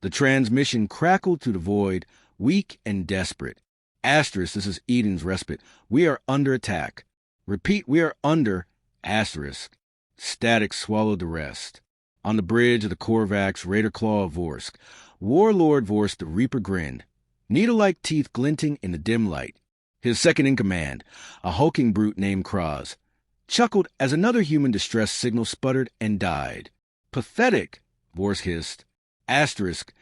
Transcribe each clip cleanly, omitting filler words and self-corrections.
The transmission crackled through the void, weak and desperate. Asterisk, this is Eden's respite. We are under attack. Repeat, we are under, asterisk. Static swallowed the rest. On the bridge of the Korvax Raider Claw of Vorsk, Warlord Vorsk the Reaper grinned, needle-like teeth glinting in the dim light. His second-in-command, a hulking brute named Kraz, chuckled as another human distress signal sputtered and died. Pathetic, Vorsk hissed. Asterisk,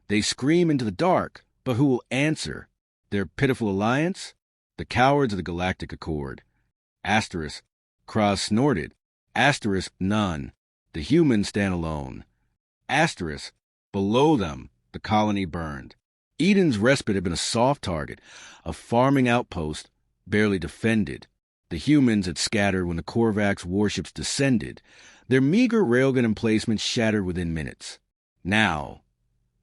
they scream into the dark, but who will answer? Their pitiful alliance? The cowards of the Galactic Accord. Asterisk, Kraz snorted. Asterisk, none. The humans stand alone. Asterisk, below them, the colony burned. Eden's respite had been a soft target, a farming outpost, barely defended. The humans had scattered when the Korvax warships descended. Their meager railgun emplacements shattered within minutes. Now,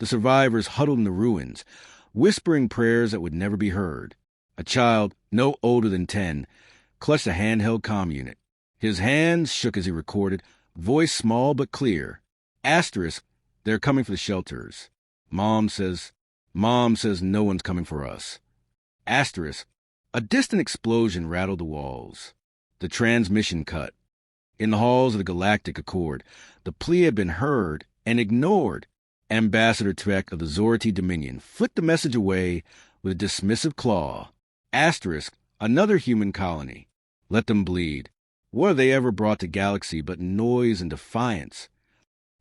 the survivors huddled in the ruins, whispering prayers that would never be heard. A child, no older than 10, clutched a handheld comm unit. His hands shook as he recorded, voice small but clear. Asterisk, they're coming for the shelters. Mom says no one's coming for us. Asterisk, a distant explosion rattled the walls. The transmission cut. In the halls of the Galactic Accord, the plea had been heard and ignored. Ambassador Tvek of the Zorti Dominion flicked the message away with a dismissive claw. Asterisk, another human colony. Let them bleed. What have they ever brought to Galaxy but noise and defiance?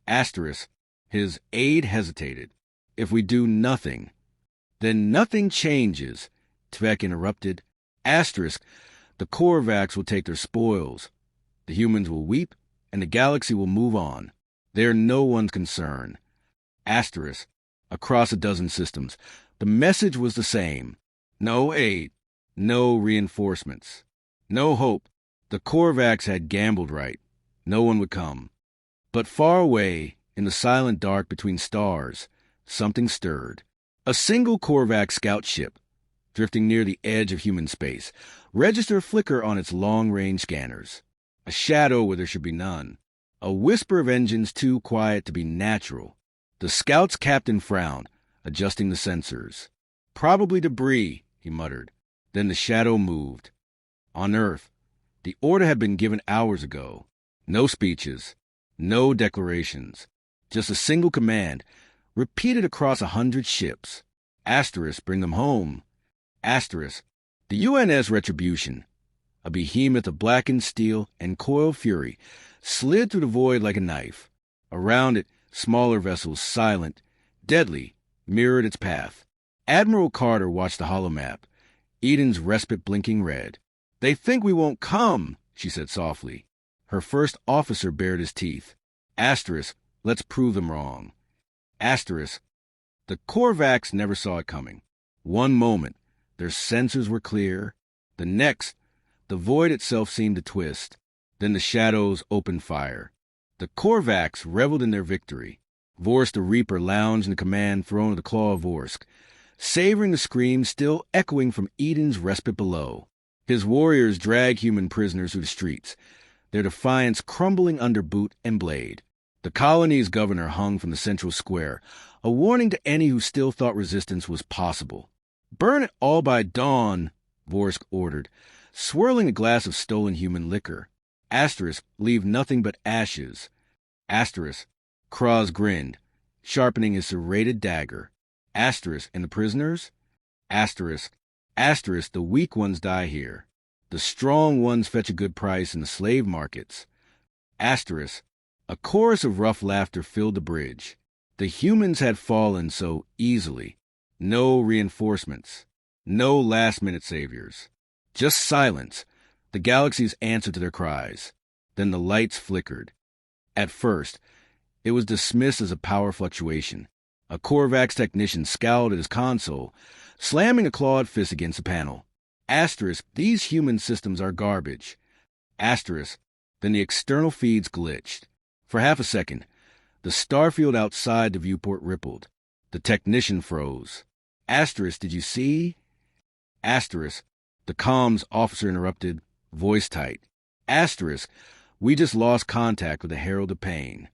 Asterisk, his aide hesitated. If we do nothing, then nothing changes, Tvek interrupted. Asterisk, the Korvax will take their spoils. The humans will weep, and the Galaxy will move on. They're no one's concern. Asterisk, across a dozen systems, the message was the same. No aid, no reinforcements, no hope. The Korvax had gambled right. No one would come. But far away, in the silent dark between stars, something stirred. A single Korvax scout ship, drifting near the edge of human space, registered a flicker on its long-range scanners. A shadow where there should be none. A whisper of engines too quiet to be natural. The scout's captain frowned, adjusting the sensors. Probably debris, he muttered. Then the shadow moved. On Earth, the order had been given hours ago. No speeches, no declarations, just a single command, repeated across 100 ships. Asterisk, bring them home. Asterisk, the UNS Retribution, a behemoth of blackened steel and coiled fury, slid through the void like a knife. Around it, smaller vessels, silent, deadly, mirrored its path. Admiral Carter watched the holomap, Eden's respite blinking red. They think we won't come, she said softly. Her first officer bared his teeth. Asterisk, let's prove them wrong. Asterisk, the Korvax never saw it coming. One moment, their sensors were clear. The next, the void itself seemed to twist. Then the shadows opened fire. The Korvax reveled in their victory. Vorsk the Reaper lounged in the command throne of the Claw of Vorsk, savoring the screams still echoing from Eden's respite below. His warriors dragged human prisoners through the streets, their defiance crumbling under boot and blade. The colony's governor hung from the central square, a warning to any who still thought resistance was possible. Burn it all by dawn, Vorsk ordered, swirling a glass of stolen human liquor. Asterisk, leave nothing but ashes. Asterisk, Kraz grinned, sharpening his serrated dagger. Asterisk, and the prisoners? Asterisk, asterisk, the weak ones die here. The strong ones fetch a good price in the slave markets. Asterisk, a chorus of rough laughter filled the bridge. The humans had fallen so easily. No reinforcements. No last-minute saviors. Just silence, the Galaxy's answer to their cries. Then the lights flickered. At first, it was dismissed as a power fluctuation. A Korvax technician scowled at his console, slamming a clawed fist against the panel. Asterisk, these human systems are garbage. Asterisk, then the external feeds glitched. For half a second, the starfield outside the viewport rippled. The technician froze. Asterisk, did you see? Asterisk, the comms officer interrupted, voice tight. Asterisk, we just lost contact with the Herald of Pain.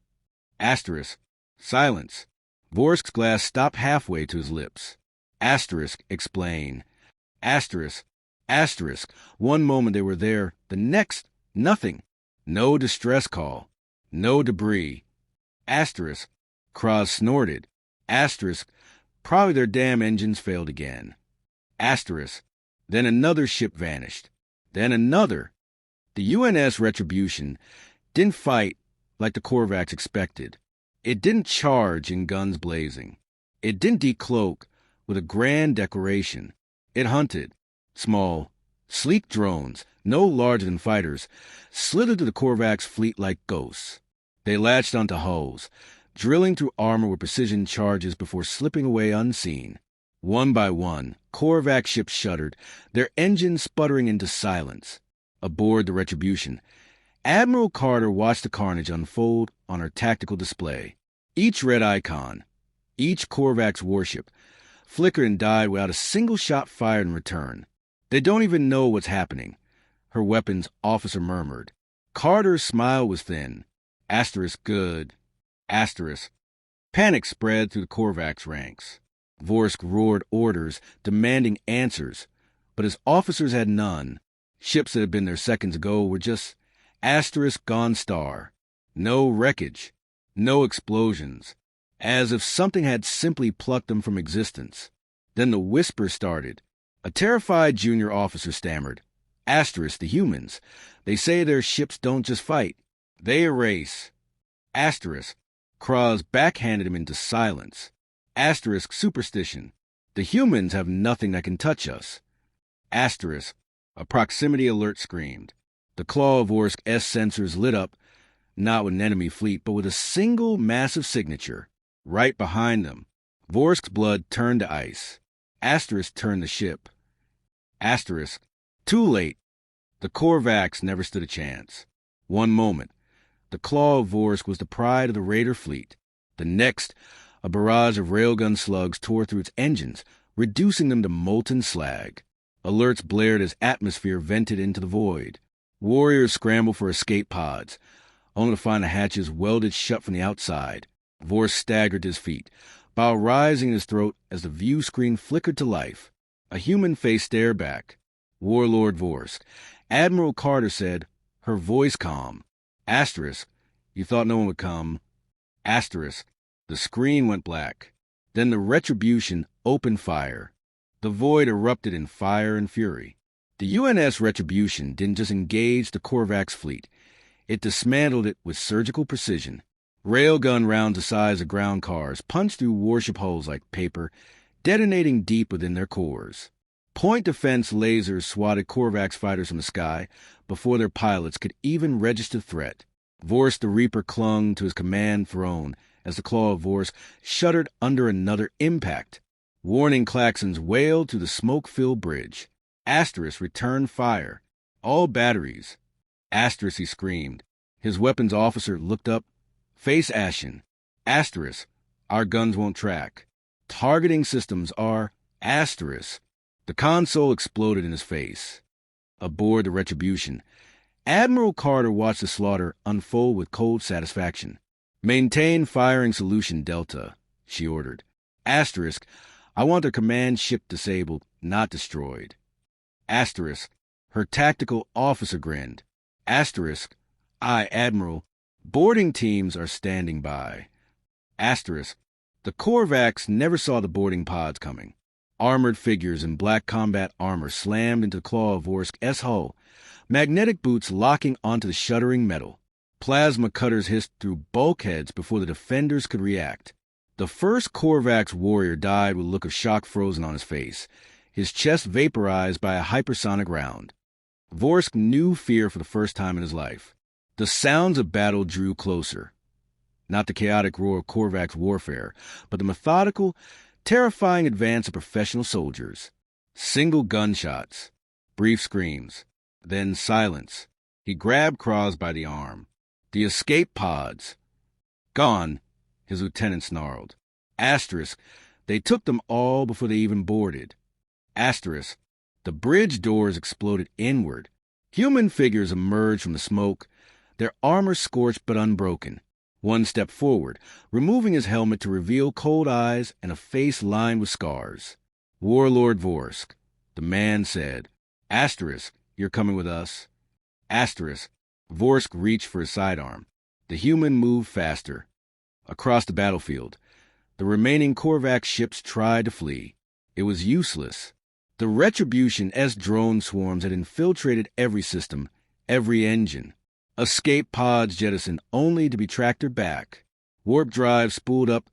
Asterisk, silence. Vorsk's glass stopped halfway to his lips. Asterisk, explain. Asterisk, asterisk. One moment they were there, the next, nothing. No distress call. No debris. Asterisk. Kraz snorted. Asterisk. Probably their damn engines failed again. Asterisk. Then another ship vanished. Then another. The UNS Retribution didn't fight like the Korvax expected. It didn't charge in guns blazing. It didn't decloak with a grand declaration. It hunted. Small, sleek drones, no larger than fighters, slithered to the Korvax fleet like ghosts. They latched onto hulls, drilling through armor with precision charges before slipping away unseen. One by one, Korvax ships shuddered, their engines sputtering into silence. Aboard the Retribution, Admiral Carter watched the carnage unfold on her tactical display. Each red icon, each Korvax warship, flickered and died without a single shot fired in return. They don't even know what's happening, her weapons officer murmured. Carter's smile was thin. Asterisk good. Asterisk. Panic spread through the Korvax ranks. Vorsk roared orders, demanding answers, but his officers had none. Ships that had been there seconds ago were just asterisk gone star. No wreckage. No explosions. As if something had simply plucked them from existence. Then the whisper started. A terrified junior officer stammered. Asterisk, the humans. They say their ships don't just fight. They erase. Asterisk. Kraz backhanded him into silence. Asterisk, superstition. The humans have nothing that can touch us. Asterisk. A proximity alert screamed. The claw of Vorsk S sensors lit up, not with an enemy fleet, but with a single massive signature. Right behind them. Vorsk's blood turned to ice. Asterisk turned the ship. Asterisk. Too late. The Korvax never stood a chance. One moment, the claw of Vorsk was the pride of the raider fleet. The next, a barrage of railgun slugs tore through its engines, reducing them to molten slag. Alerts blared as atmosphere vented into the void. Warriors scrambled for escape pods, only to find the hatches welded shut from the outside. Vorsk staggered to his feet, bile rising in his throat as the view screen flickered to life. A human face stared back. Warlord Vorsk. Admiral Carter said, her voice calm. Asterisk. You thought no one would come. Asterisk. The screen went black. Then the Retribution opened fire. The void erupted in fire and fury. The UNS Retribution didn't just engage the Korvax fleet. It dismantled it with surgical precision. Railgun rounds the size of ground cars punched through warship hulls like paper, detonating deep within their cores. Point defense lasers swatted Korvax fighters from the sky before their pilots could even register threat. Vorsk the Reaper clung to his command throne as the claw of Vorsk shuddered under another impact. Warning klaxons wailed through the smoke-filled bridge. Asterisk returned fire. All batteries. Asterisk, he screamed. His weapons officer looked up, face ashen. Asterisk. Our guns won't track. Targeting systems are asterisk. The console exploded in his face. Aboard the Retribution, Admiral Carter watched the slaughter unfold with cold satisfaction. Maintain firing solution Delta, she ordered. Asterisk. I want their command ship disabled, not destroyed. Asterisk. Her tactical officer grinned. Asterisk. Aye, Admiral. Boarding teams are standing by. Asterisk. The Korvax never saw the boarding pods coming. Armored figures in black combat armor slammed into the claw of Vorsk S hull, magnetic boots locking onto the shuddering metal. Plasma cutters hissed through bulkheads before the defenders could react. The first Korvax warrior died with a look of shock frozen on his face, his chest vaporized by a hypersonic round. Vorsk knew fear for the first time in his life. The sounds of battle drew closer. Not the chaotic roar of Korvax warfare, but the methodical, terrifying advance of professional soldiers. Single gunshots, brief screams, then silence. He grabbed Kraz by the arm. The escape pods. Gone, his lieutenant snarled. Asterisk. They took them all before they even boarded. Asterisk. The bridge doors exploded inward. Human figures emerged from the smoke, their armor scorched but unbroken. One stepped forward, removing his helmet to reveal cold eyes and a face lined with scars. Warlord Vorsk, the man said. Asterisk, you're coming with us. Asterisk. Vorsk reached for his sidearm. The human moved faster. Across the battlefield, the remaining Korvax ships tried to flee. It was useless. The Retribution S drone swarms had infiltrated every system, every engine. Escape pods jettisoned only to be tractored back. Warp drives spooled up,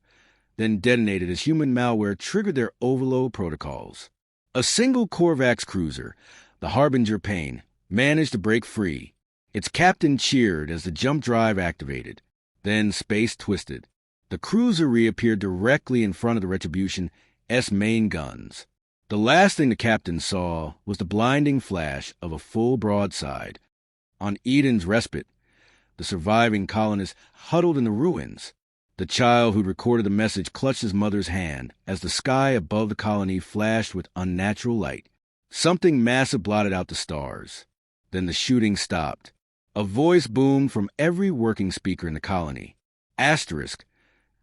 then detonated as human malware triggered their overload protocols. A single Korvax cruiser, the Harbinger Pain, managed to break free. Its captain cheered as the jump drive activated. Then space twisted. The cruiser reappeared directly in front of the Retribution S main guns. The last thing the captain saw was the blinding flash of a full broadside. On Eden's Respite, the surviving colonists huddled in the ruins. The child who'd recorded the message clutched his mother's hand as the sky above the colony flashed with unnatural light. Something massive blotted out the stars. Then the shooting stopped. A voice boomed from every working speaker in the colony. Asterisk.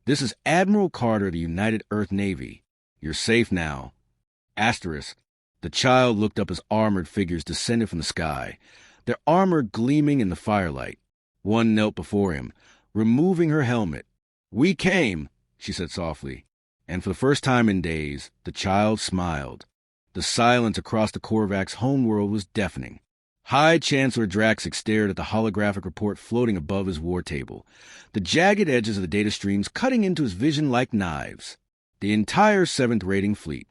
This is Admiral Carter of the United Earth Navy. You're safe now. Asterisk. The child looked up as armored figures descended from the sky, their armor gleaming in the firelight. One knelt before him, removing her helmet. We came, she said softly, and for the first time in days, the child smiled. The silence across the Korvax homeworld was deafening. High Chancellor Draxic stared at the holographic report floating above his war table, the jagged edges of the data streams cutting into his vision like knives. The entire 7th rating fleet.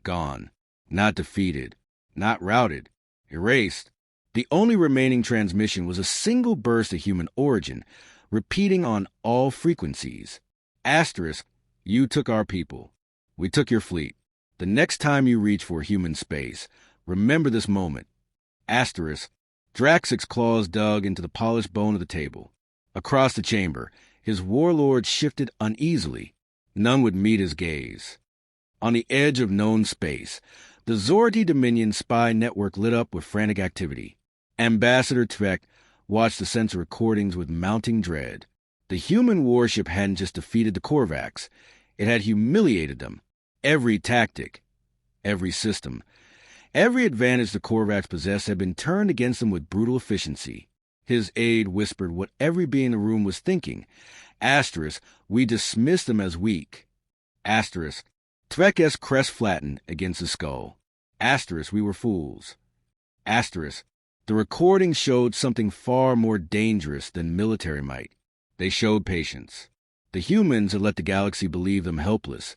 Gone. Not defeated. Not routed. Erased. The only remaining transmission was a single burst of human origin, repeating on all frequencies. Asterisk, you took our people. We took your fleet. The next time you reach for human space, remember this moment. Asterisk, Draxic's claws dug into the polished bone of the table. Across the chamber, his warlord shifted uneasily. None would meet his gaze. On the edge of known space, the Zorti Dominion spy network lit up with frantic activity. Ambassador Tvek watched the sensor recordings with mounting dread. The human warship hadn't just defeated the Korvax. It had humiliated them. Every tactic, every system, every advantage the Korvax possessed had been turned against them with brutal efficiency. His aide whispered what every being in the room was thinking. Asterisk, we dismissed them as weak. Asterisk, Tvek's crest flattened against his skull. Asterisk, we were fools. Asterisk, the recording showed something far more dangerous than military might. They showed patience. The humans had let the galaxy believe them helpless,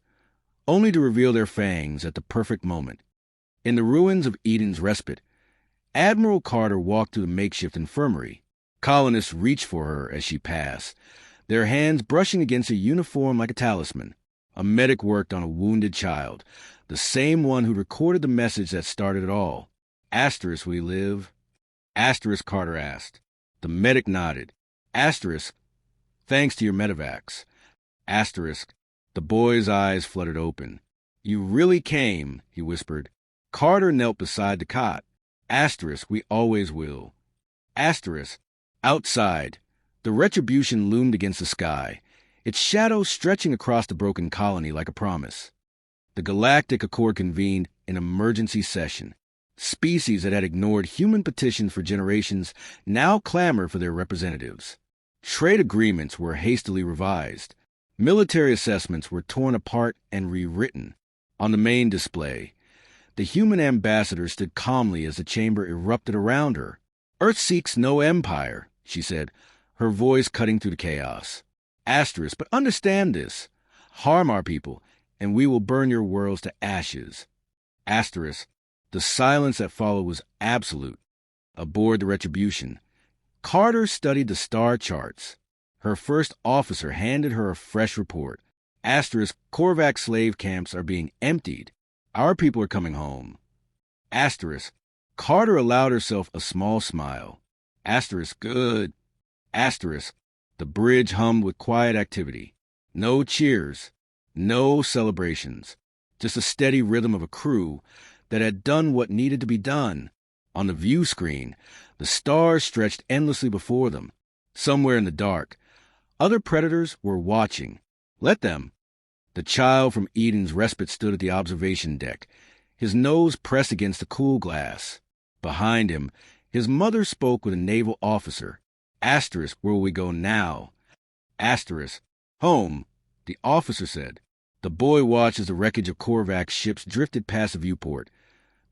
only to reveal their fangs at the perfect moment. In the ruins of Eden's Respite, Admiral Carter walked through the makeshift infirmary. Colonists reached for her as she passed, their hands brushing against a uniform like a talisman. A medic worked on a wounded child, the same one who recorded the message that started it all. Asterisk, we live. Asterisk, Carter asked. The medic nodded. Asterisk, thanks to your medevacs. Asterisk, the boy's eyes fluttered open. You really came, he whispered. Carter knelt beside the cot. Asterisk, we always will. Asterisk, outside, the Retribution loomed against the sky, its shadow stretching across the broken colony like a promise. The Galactic Accord convened an emergency session. Species that had ignored human petitions for generations now clamored for their representatives. Trade agreements were hastily revised. Military assessments were torn apart and rewritten. On the main display, the human ambassador stood calmly as the chamber erupted around her. Earth seeks no empire, she said, her voice cutting through the chaos. Asterisk, but understand this. Harm our people, and we will burn your worlds to ashes. Asterisk, the silence that followed was absolute. Aboard the Retribution, Carter studied the star charts. Her first officer handed her a fresh report. Asterisk, Korvax slave camps are being emptied. Our people are coming home. Asterisk, Carter allowed herself a small smile. Asterisk, good. Asterisk, the bridge hummed with quiet activity. No cheers, no celebrations, just a steady rhythm of a crew that had done what needed to be done. On the view screen, the stars stretched endlessly before them. Somewhere in the dark, Other predators were watching. Let them. The child from Eden's respite stood at the observation deck, his nose pressed against the cool glass. Behind him, his mother spoke with a naval officer. Asterisk, where will we go now? Asterisk, home, the officer said. The boy watched as the wreckage of Korvac's ships drifted past the viewport,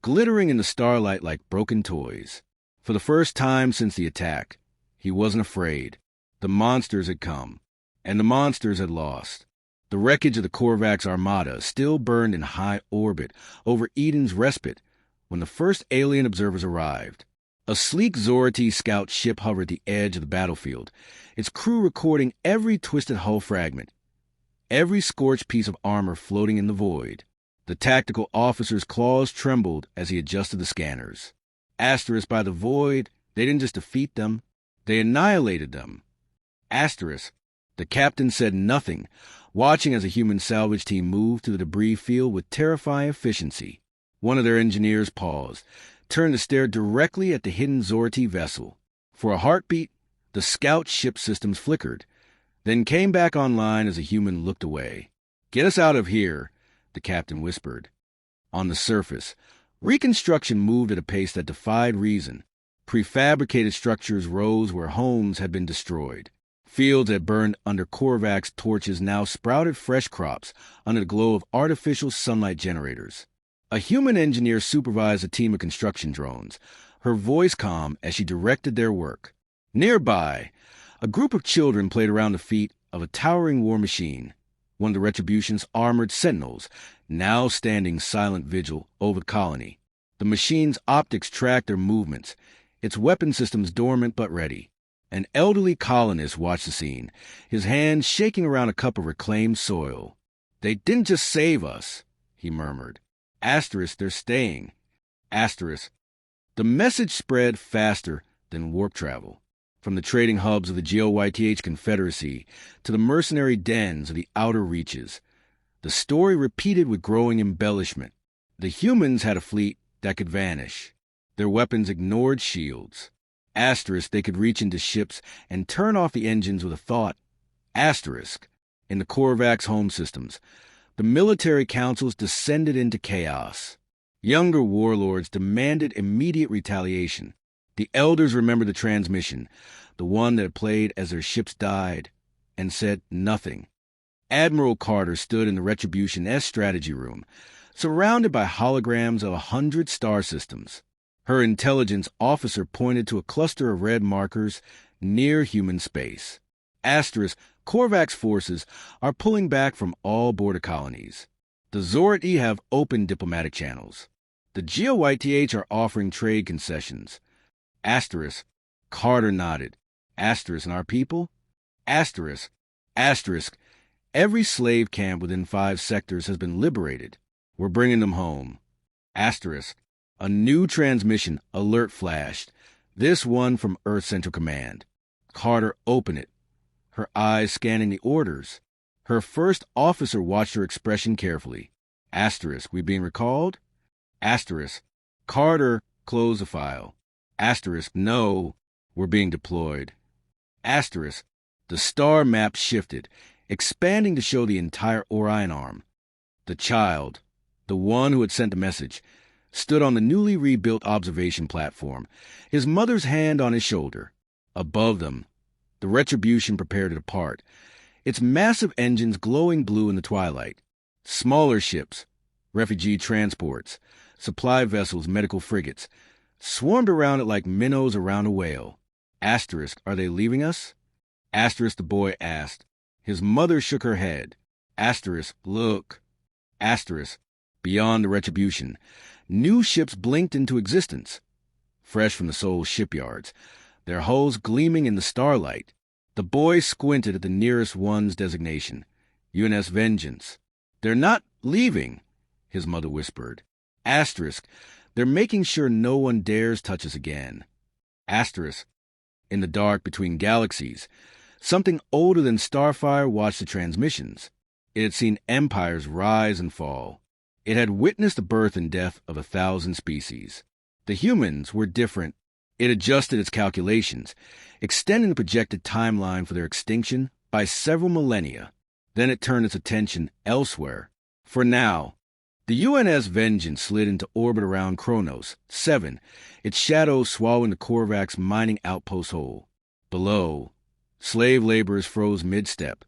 glittering in the starlight like broken toys. For the first time since the attack, he wasn't afraid. The monsters had come, and the monsters had lost. The wreckage of the Korvac's armada still burned in high orbit over Eden's respite when the first alien observers arrived. A sleek Zorati scout ship hovered at the edge of the battlefield, its crew recording every twisted hull fragment, every scorched piece of armor floating in the void. The tactical officer's claws trembled as he adjusted the scanners. Asterisk, by the void, they didn't just defeat them, they annihilated them. Asterisk, the captain said nothing, watching as a human salvage team moved to the debris field with terrifying efficiency. One of their engineers paused, turned to stare directly at the hidden Zorati vessel. For a heartbeat, the scout ship systems flickered, then came back online as a human looked away. "Get us out of here," the captain whispered. On the surface, reconstruction moved at a pace that defied reason. Prefabricated structures rose where homes had been destroyed. Fields that burned under Korvac's torches now sprouted fresh crops under the glow of artificial sunlight generators. A human engineer supervised a team of construction drones, her voice calm as she directed their work. Nearby, a group of children played around the feet of a towering war machine, one of the Retribution's armored sentinels, now standing silent vigil over the colony. The machine's optics tracked their movements, its weapon systems dormant but ready. An elderly colonist watched the scene, his hands shaking around a cup of reclaimed soil. "They didn't just save us," he murmured. Asterisk, they're staying. Asterisk. The message spread faster than warp travel. From the trading hubs of the GOYTH Confederacy to the mercenary dens of the outer reaches, the story repeated with growing embellishment. The humans had a fleet that could vanish. Their weapons ignored shields. Asterisk, they could reach into ships and turn off the engines with a thought. Asterisk, in the Korvac's home systems, the military councils descended into chaos. Younger warlords demanded immediate retaliation. The elders remembered the transmission, the one that had played as their ships died, and said nothing. Admiral Carter stood in the Retribution S strategy room, surrounded by holograms of 100 star systems. Her intelligence officer pointed to a cluster of red markers near human space. Asterisk, Korvac's forces are pulling back from all border colonies. The Zorati have open diplomatic channels. The GOYTH are offering trade concessions. Asterisk, Carter nodded. Asterisk, and our people? Asterisk, asterisk, every slave camp within 5 sectors has been liberated. We're bringing them home. Asterisk, a new transmission alert flashed, this one from Earth Central Command. Carter opened it, her eyes scanning the orders. Her first officer watched her expression carefully. Asterisk, we being recalled? Asterisk, Carter closed the file. Asterisk, no, we're being deployed. Asterisk, the star map shifted, expanding to show the entire Orion arm. The child, the one who had sent the message, stood on the newly rebuilt observation platform, his mother's hand on his shoulder. Above them, the Retribution prepared to depart, its massive engines glowing blue in the twilight. Smaller ships, refugee transports, supply vessels, medical frigates, swarmed around it like minnows around a whale. Asterisk, are they leaving us? Asterisk, the boy asked. His mother shook her head. Asterisk, look. Asterisk, beyond the Retribution, new ships blinked into existence, fresh from the Sol shipyards, their hulls gleaming in the starlight. The boy squinted at the nearest one's designation, UNS Vengeance. They're not leaving, his mother whispered. Asterisk, they're making sure no one dares touch us again. Asterisk, in the dark between galaxies, something older than Starfire watched the transmissions. It had seen empires rise and fall. It had witnessed the birth and death of 1,000 species. The humans were different. It adjusted its calculations, extending the projected timeline for their extinction by several millennia. Then it turned its attention elsewhere. For now, the UNS Vengeance slid into orbit around Kronos 7, its shadow swallowing the Korvax mining outpost whole. Below, slave laborers froze mid-step,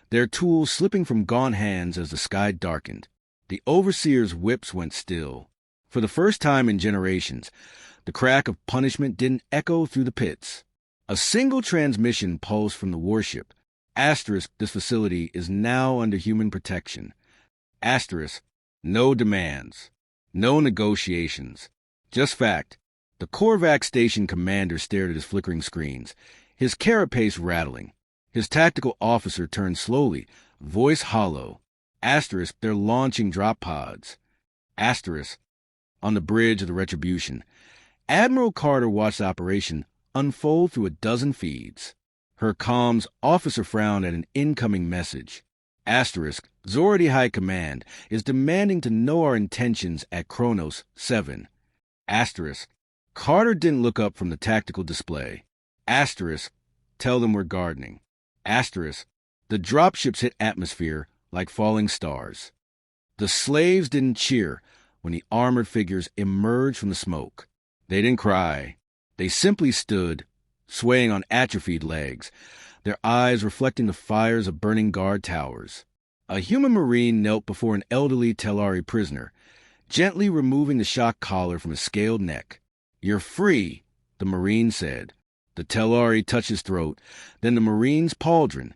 their tools slipping from gaunt hands as the sky darkened. The overseer's whips went still. For the first time in generations, the crack of punishment didn't echo through the pits. A single transmission pulsed from the warship. Asterisk, this facility is now under human protection. Asterisk, no demands, no negotiations. Just fact. The Korvax station commander stared at his flickering screens, his carapace rattling. His tactical officer turned slowly, voice hollow. Asterisk, they're launching drop pods. Asterisk, on the bridge of the Retribution. Admiral Carter watched the operation unfold through a dozen feeds. Her comms officer frowned at an incoming message. Asterisk, Zority High Command is demanding to know our intentions at Kronos 7. Asterisk, Carter didn't look up from the tactical display. Asterisk, tell them we're gardening. Asterisk, the dropships hit atmosphere like falling stars. The slaves didn't cheer when the armored figures emerged from the smoke. They didn't cry. They simply stood, swaying on atrophied legs, their eyes reflecting the fires of burning guard towers. A human marine knelt before an elderly Telari prisoner, gently removing the shock collar from his scaled neck. "You're free," the marine said. The Telari touched his throat, then the marine's pauldron,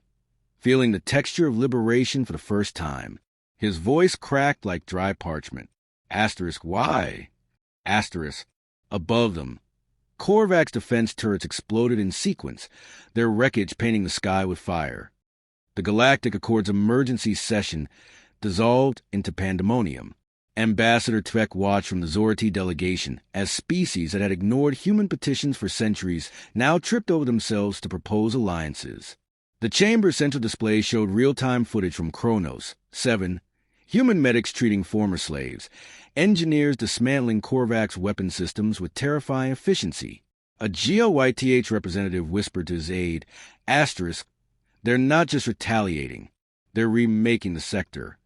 feeling the texture of liberation for the first time. His voice cracked like dry parchment. Asterisk, why? Asterisk, above them. Korvax defense turrets exploded in sequence, their wreckage painting the sky with fire. The Galactic Accord's emergency session dissolved into pandemonium. Ambassador Tvek watched from the Zority delegation as species that had ignored human petitions for centuries now tripped over themselves to propose alliances. The chamber's central display showed real-time footage from Kronos 7, human medics treating former slaves, engineers dismantling Korvax weapon systems with terrifying efficiency. A GLYTH representative whispered to his aide, Asterisk, they're not just retaliating, they're remaking the sector.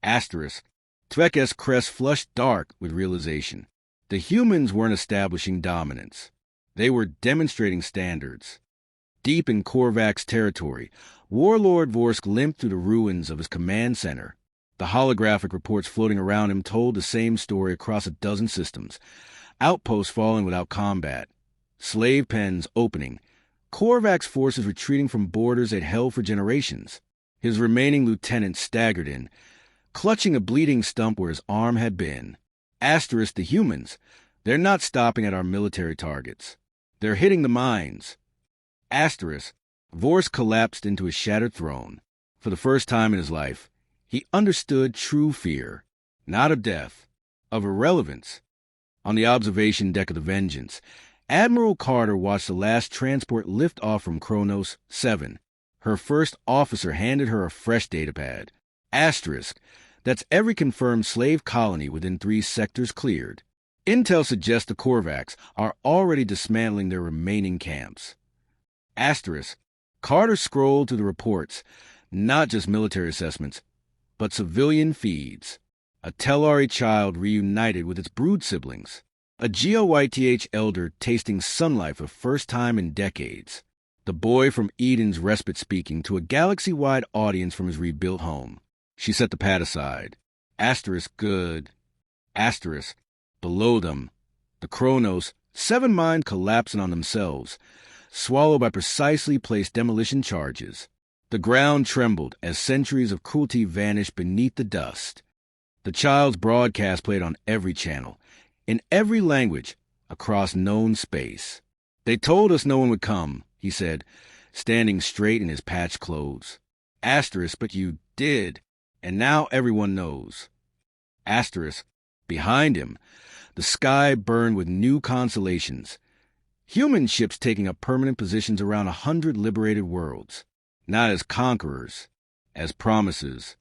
Asterisk, Tvek's crest flushed dark with realization. The humans weren't establishing dominance. They were demonstrating standards. Deep in Korvax territory, Warlord Vorsk limped through the ruins of his command center. The holographic reports floating around him told the same story across a dozen systems. Outposts falling without combat. Slave pens opening. Korvax forces retreating from borders they'd held for generations. His remaining lieutenant staggered in, clutching a bleeding stump where his arm had been. Asterisk, the humans. They're not stopping at our military targets. They're hitting the mines. Asterisk, Vorsk collapsed into his shattered throne. For the first time in his life, he understood true fear, not of death, of irrelevance. On the observation deck of the Vengeance, Admiral Carter watched the last transport lift off from Kronos 7. Her first officer handed her a fresh datapad. Asterisk, that's every confirmed slave colony within 3 sectors cleared. Intel suggests the Korvax are already dismantling their remaining camps. Asterisk, Carter scrolled through the reports, not just military assessments, but civilian feeds. A Telari child reunited with its brood siblings. A GLYTH elder tasting sunlight for the first time in decades. The boy from Eden's respite speaking to a galaxy-wide audience from his rebuilt home. She set the pad aside. Asterisk, good. Asterisk, below them. The Kronos, 7 mines collapsing on themselves, swallowed by precisely placed demolition charges. The ground trembled as centuries of cruelty vanished beneath the dust. The child's broadcast played on every channel, in every language, across known space. They told us no one would come, he said, standing straight in his patched clothes. Asterisk, but you did, and now everyone knows. Asterisk, behind him, the sky burned with new constellations. Human ships taking up permanent positions around 100 liberated worlds. Not as conquerors, as promises.